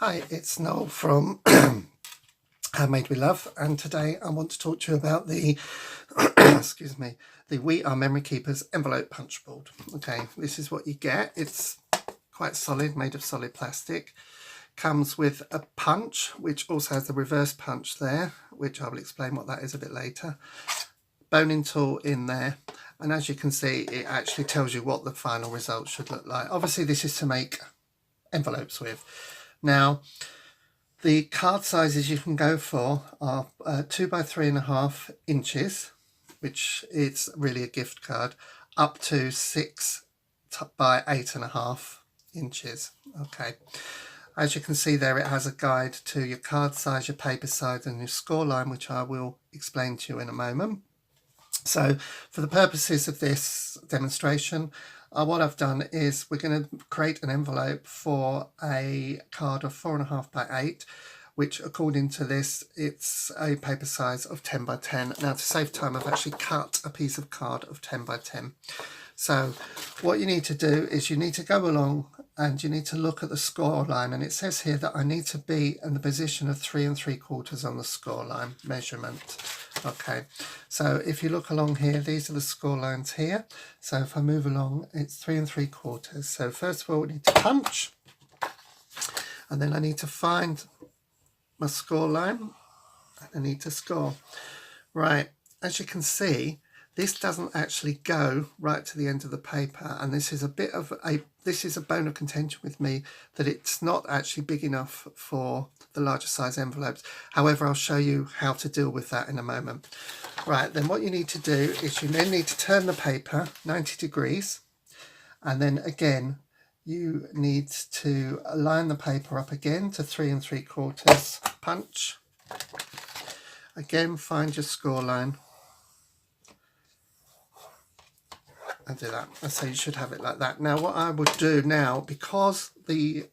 Hi, it's Noel from Handmade with Love, and today I want to talk to you about the excuse me, the We Are Memory Keepers envelope punch board. Okay, this is what you get. It's quite solid, made of solid plastic. Comes with a punch, which also has the reverse punch there, which I will explain what that is a bit later. Boning tool in there, and as you can see, it actually tells you what the final result should look like. Obviously, this is to make envelopes with. Now, the card sizes you can go for are 2 by 3.5 inches, which is really a gift card, up to 6 by 8.5 inches. Okay, as you can see there, it has a guide to your card size, your paper size, and your score line, which I will explain to you in a moment. So for the purposes of this demonstration, what I've done is we're going to create an envelope for a card of 4.5 by 8, which according to this, it's a paper size of 10 by 10. Now, to save time, I've actually cut a piece of card of 10 by 10. So what you need to do is you need to go along and you need to look at the score line, and it says here that I need to be in the position of 3 3/4 on the score line measurement. Okay, so if you look along here, these are the score lines here. So if I move along, it's 3 3/4. So first of all, we need to punch, and then I need to find my score line, and I need to score. Right, as you can see, this doesn't actually go right to the end of the paper, and this is a bit of a bone of contention with me, that it's not actually big enough for the larger size envelopes. However, I'll show you how to deal with that in a moment. Right, then what you need to do is you then need to turn the paper 90 degrees, and then again you need to line the paper up again to 3 3/4 punch. Again, find your score line and do that. So you should have it like that. Now, what I would do now, because the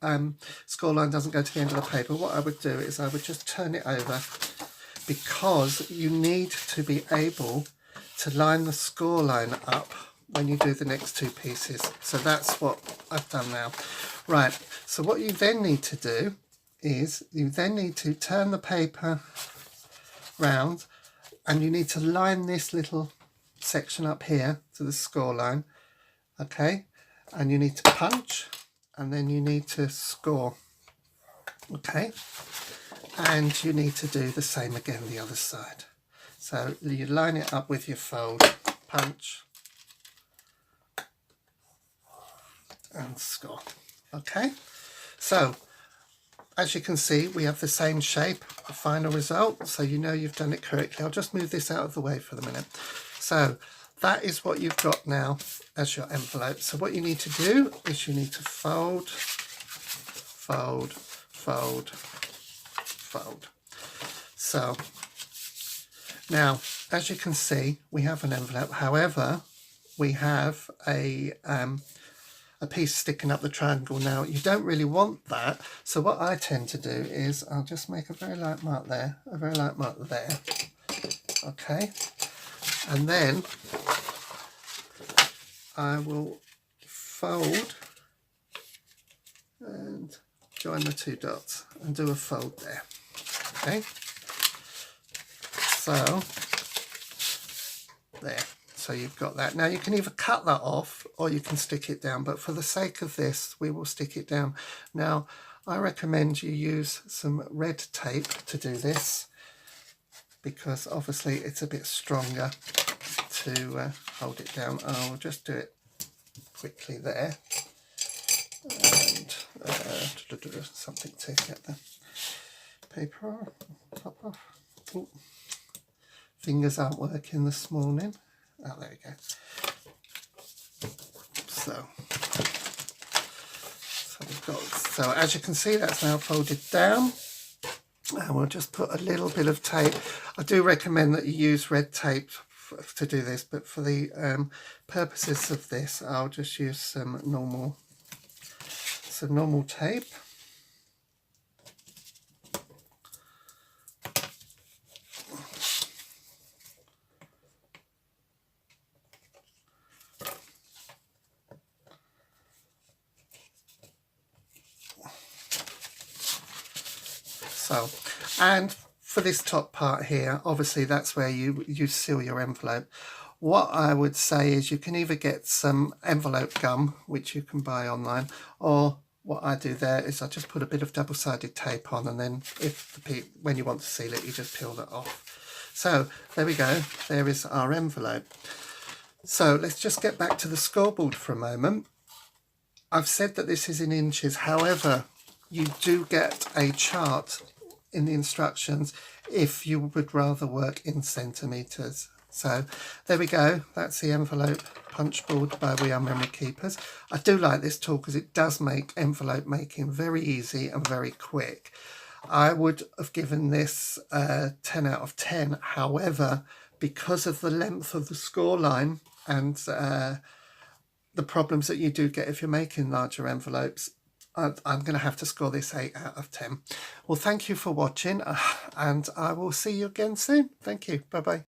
score line doesn't go to the end of the paper, what I would do is I would just turn it over, because you need to be able to line the score line up when you do the next two pieces. So that's what I've done now. Right, so what you then need to do is you then need to turn the paper round, and you need to line this little section up here to the score line. Okay, and you need to punch, and then you need to score. Okay, and you need to do the same again the other side. So you line it up with your fold, punch and score. Okay, so as you can see, we have the same shape, the final result, so you know you've done it correctly. I'll just move this out of the way for the minute. So that is what you've got now as your envelope. So what you need to do is you need to fold, fold, fold, fold. So now, as you can see, we have an envelope. However, we have a piece sticking up the triangle. Now, you don't really want that, so what I tend to do is I'll just make a very light mark there, a very light mark there. Okay, and then I will fold and join the two dots and do a fold there. Okay, so there. So you've got that. Now you can either cut that off or you can stick it down, but for the sake of this, we will stick it down. Now, I recommend you use some red tape to do this, because obviously it's a bit stronger to hold it down. I'll just do it quickly there, and something to get the paper top off. Ooh. Fingers aren't working this morning. Oh, there we go. So we've got, so as you can see, that's now folded down, and we'll just put a little bit of tape. I do recommend that you use red tape to do this, but for the purposes of this, I'll just use some normal tape. So, and for this top part here, obviously that's where you seal your envelope. What I would say is you can either get some envelope gum, which you can buy online, or what I do there is I just put a bit of double-sided tape on, and then when you want to seal it, you just peel that off. So there we go, there is our envelope. So let's just get back to the scoreboard for a moment. I've said that this is in inches, however, you do get a chart in the instructions if you would rather work in centimetres. So there we go, that's the envelope punch board by We Are Memory Keepers. I do like this tool because it does make envelope making very easy and very quick. I would have given this 10 out of 10, however, because of the length of the score line and the problems that you do get if you're making larger envelopes, I'm going to have to score this 8 out of 10. Well, thank you for watching, and I will see you again soon. Thank you. Bye-bye.